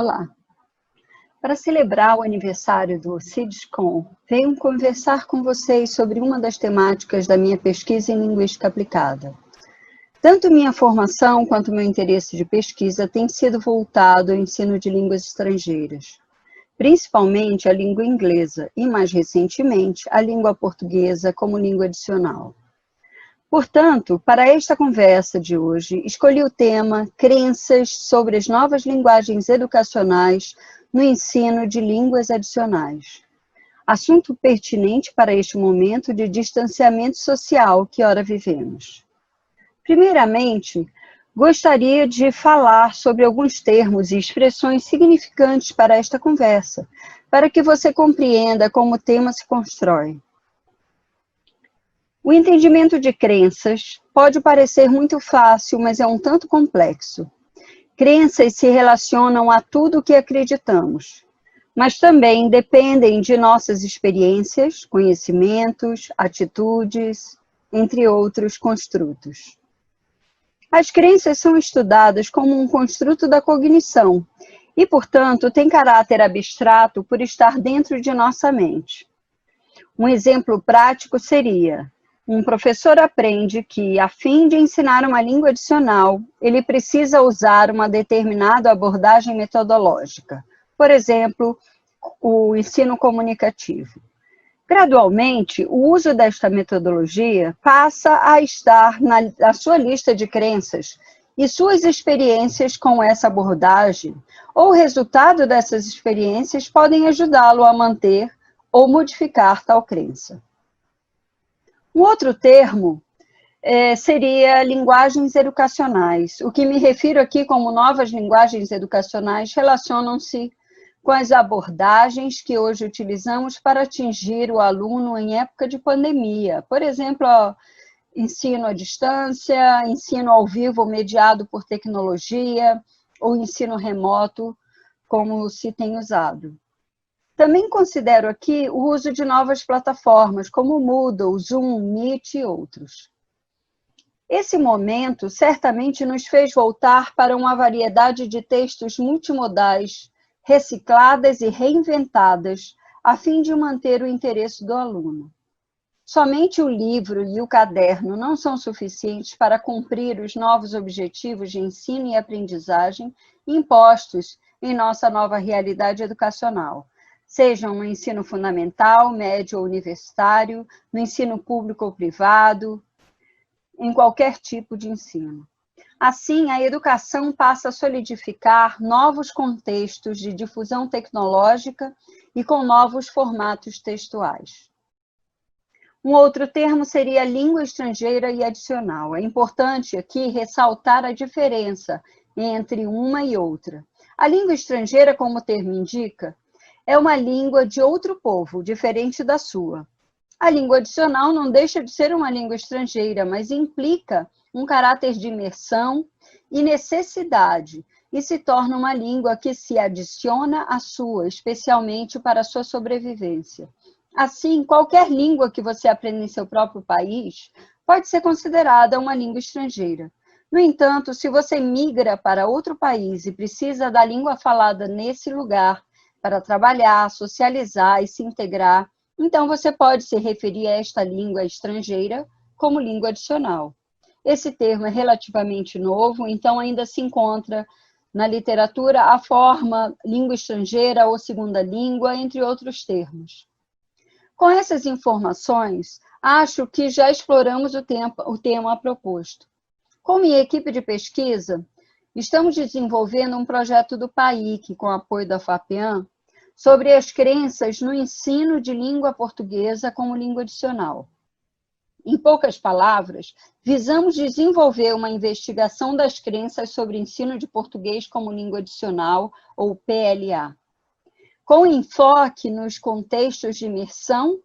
Olá! Para celebrar o aniversário do CIDSCOM, venho conversar com vocês sobre uma das temáticas da minha pesquisa em linguística aplicada. Tanto minha formação quanto meu interesse de pesquisa tem sido voltado ao ensino de línguas estrangeiras, principalmente a língua inglesa e, mais recentemente, a língua portuguesa como língua adicional. Portanto, para esta conversa de hoje, escolhi o tema Crenças sobre as novas linguagens educacionais no ensino de línguas adicionais. Assunto pertinente para este momento de distanciamento social que ora vivemos. Primeiramente, gostaria de falar sobre alguns termos e expressões significantes para esta conversa, para que você compreenda como o tema se constrói. O entendimento de crenças pode parecer muito fácil, mas é um tanto complexo. Crenças se relacionam a tudo o que acreditamos, mas também dependem de nossas experiências, conhecimentos, atitudes, entre outros construtos. As crenças são estudadas como um construto da cognição e, portanto, têm caráter abstrato por estar dentro de nossa mente. Um exemplo prático seria: um professor aprende que, a fim de ensinar uma língua adicional, ele precisa usar uma determinada abordagem metodológica, por exemplo, o ensino comunicativo. Gradualmente, o uso desta metodologia passa a estar na sua lista de crenças e suas experiências com essa abordagem, ou o resultado dessas experiências podem ajudá-lo a manter ou modificar tal crença. Um outro termo seria linguagens educacionais. O que me refiro aqui como novas linguagens educacionais relacionam-se com as abordagens que hoje utilizamos para atingir o aluno em época de pandemia. Por exemplo, ensino à distância, ensino ao vivo mediado por tecnologia, ou ensino remoto, como se tem usado. Também considero aqui o uso de novas plataformas, como o Moodle, Zoom, Meet e outros. Esse momento certamente nos fez voltar para uma variedade de textos multimodais, recicladas e reinventadas, a fim de manter o interesse do aluno. Somente o livro e o caderno não são suficientes para cumprir os novos objetivos de ensino e aprendizagem impostos em nossa nova realidade educacional, seja no ensino fundamental, médio ou universitário, no ensino público ou privado, em qualquer tipo de ensino. Assim, a educação passa a solidificar novos contextos de difusão tecnológica e com novos formatos textuais. Um outro termo seria língua estrangeira e adicional. É importante aqui ressaltar a diferença entre uma e outra. A língua estrangeira, como o termo indica, é uma língua de outro povo, diferente da sua. A língua adicional não deixa de ser uma língua estrangeira, mas implica um caráter de imersão e necessidade, e se torna uma língua que se adiciona à sua, especialmente para a sua sobrevivência. Assim, qualquer língua que você aprenda em seu próprio país pode ser considerada uma língua estrangeira. No entanto, se você migra para outro país e precisa da língua falada nesse lugar para trabalhar, socializar e se integrar, então você pode se referir a esta língua estrangeira como língua adicional. Esse termo é relativamente novo, então ainda se encontra na literatura a forma língua estrangeira ou segunda língua, entre outros termos. Com essas informações, acho que já exploramos o tema proposto. Com minha equipe de pesquisa, estamos desenvolvendo um projeto do PAIC, com apoio da FAPEAM, sobre as crenças no ensino de língua portuguesa como língua adicional. Em poucas palavras, visamos desenvolver uma investigação das crenças sobre ensino de português como língua adicional, ou PLA, com enfoque nos contextos de imersão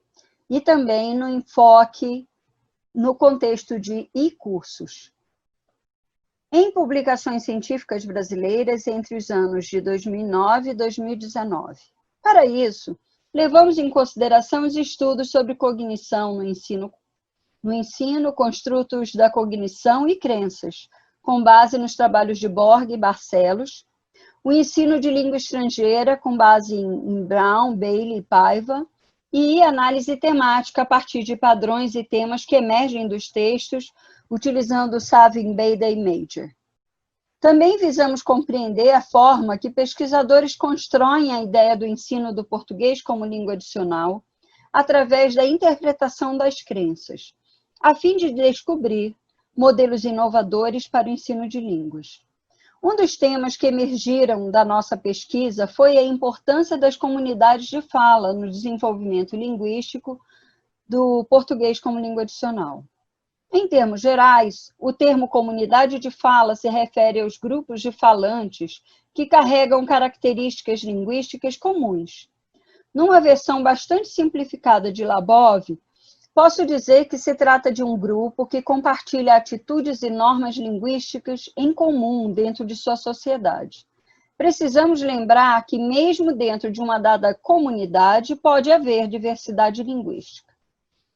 e também no enfoque no contexto de e-cursos. Em publicações científicas brasileiras entre os anos de 2009 e 2019. Para isso, levamos em consideração os estudos sobre cognição no ensino, construtos da cognição e crenças, com base nos trabalhos de Borg e Barcelos, o ensino de língua estrangeira com base em Brown, Bailey e Paiva, e análise temática a partir de padrões e temas que emergem dos textos, utilizando Savin, Beda e Major. Também visamos compreender a forma que pesquisadores constroem a ideia do ensino do português como língua adicional, através da interpretação das crenças, a fim de descobrir modelos inovadores para o ensino de línguas. Um dos temas que emergiram da nossa pesquisa foi a importância das comunidades de fala no desenvolvimento linguístico do português como língua adicional. Em termos gerais, o termo comunidade de fala se refere aos grupos de falantes que carregam características linguísticas comuns. Numa versão bastante simplificada de Labov, posso dizer que se trata de um grupo que compartilha atitudes e normas linguísticas em comum dentro de sua sociedade. Precisamos lembrar que, mesmo dentro de uma dada comunidade, pode haver diversidade linguística.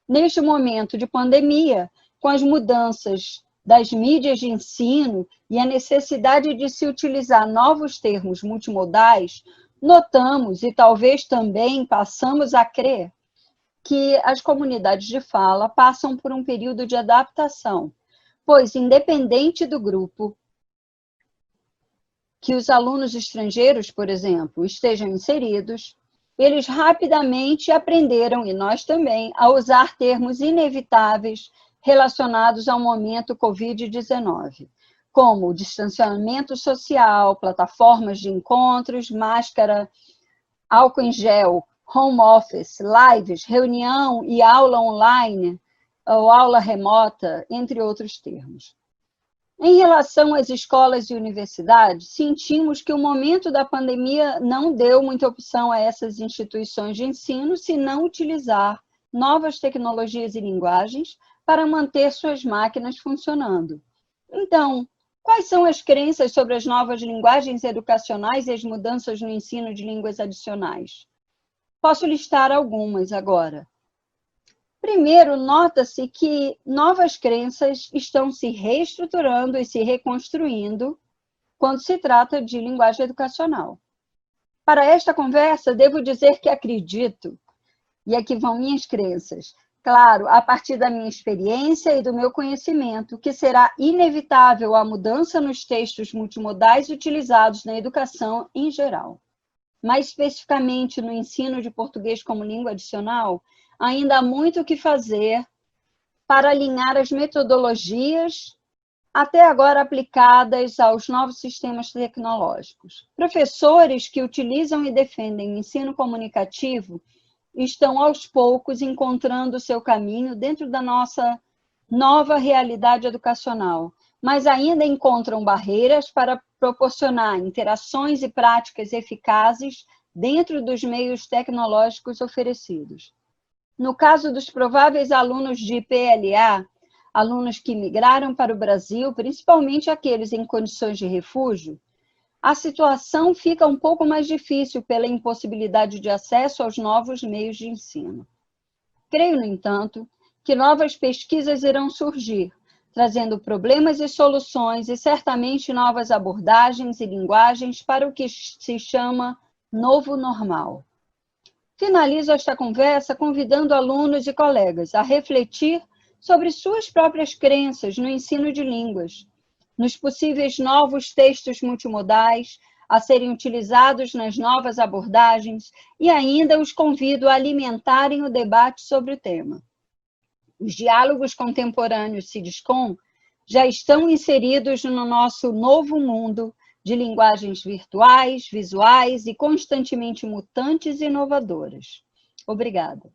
Neste momento de pandemia, com as mudanças das mídias de ensino e a necessidade de se utilizar novos termos multimodais, notamos e talvez também passamos a crer que as comunidades de fala passam por um período de adaptação, pois, independente do grupo que os alunos estrangeiros, por exemplo, estejam inseridos, eles rapidamente aprenderam, e nós também, a usar termos inevitáveis relacionados ao momento Covid-19, como distanciamento social, plataformas de encontros, máscara, álcool em gel, home office, lives, reunião e aula online, ou aula remota, entre outros termos. Em relação às escolas e universidades, sentimos que o momento da pandemia não deu muita opção a essas instituições de ensino, se não utilizar novas tecnologias e linguagens para manter suas máquinas funcionando. Então, quais são as crenças sobre as novas linguagens educacionais e as mudanças no ensino de línguas adicionais? Posso listar algumas agora. Primeiro, nota-se que novas crenças estão se reestruturando e se reconstruindo quando se trata de linguagem educacional. Para esta conversa, devo dizer que acredito, e aqui vão minhas crenças, claro, a partir da minha experiência e do meu conhecimento, que será inevitável a mudança nos textos multimodais utilizados na educação em geral. Mais especificamente no ensino de português como língua adicional, ainda há muito o que fazer para alinhar as metodologias até agora aplicadas aos novos sistemas tecnológicos. Professores que utilizam e defendem o ensino comunicativo estão aos poucos encontrando o seu caminho dentro da nossa nova realidade educacional, mas ainda encontram barreiras para proporcionar interações e práticas eficazes dentro dos meios tecnológicos oferecidos. No caso dos prováveis alunos de PLA, alunos que migraram para o Brasil, principalmente aqueles em condições de refúgio, a situação fica um pouco mais difícil pela impossibilidade de acesso aos novos meios de ensino. Creio, no entanto, que novas pesquisas irão surgir, trazendo problemas e soluções e certamente novas abordagens e linguagens para o que se chama novo normal. Finalizo esta conversa convidando alunos e colegas a refletir sobre suas próprias crenças no ensino de línguas, nos possíveis novos textos multimodais a serem utilizados nas novas abordagens e ainda os convido a alimentarem o debate sobre o tema. Os diálogos contemporâneos CIDSCOM já estão inseridos no nosso novo mundo de linguagens virtuais, visuais e constantemente mutantes e inovadoras. Obrigada.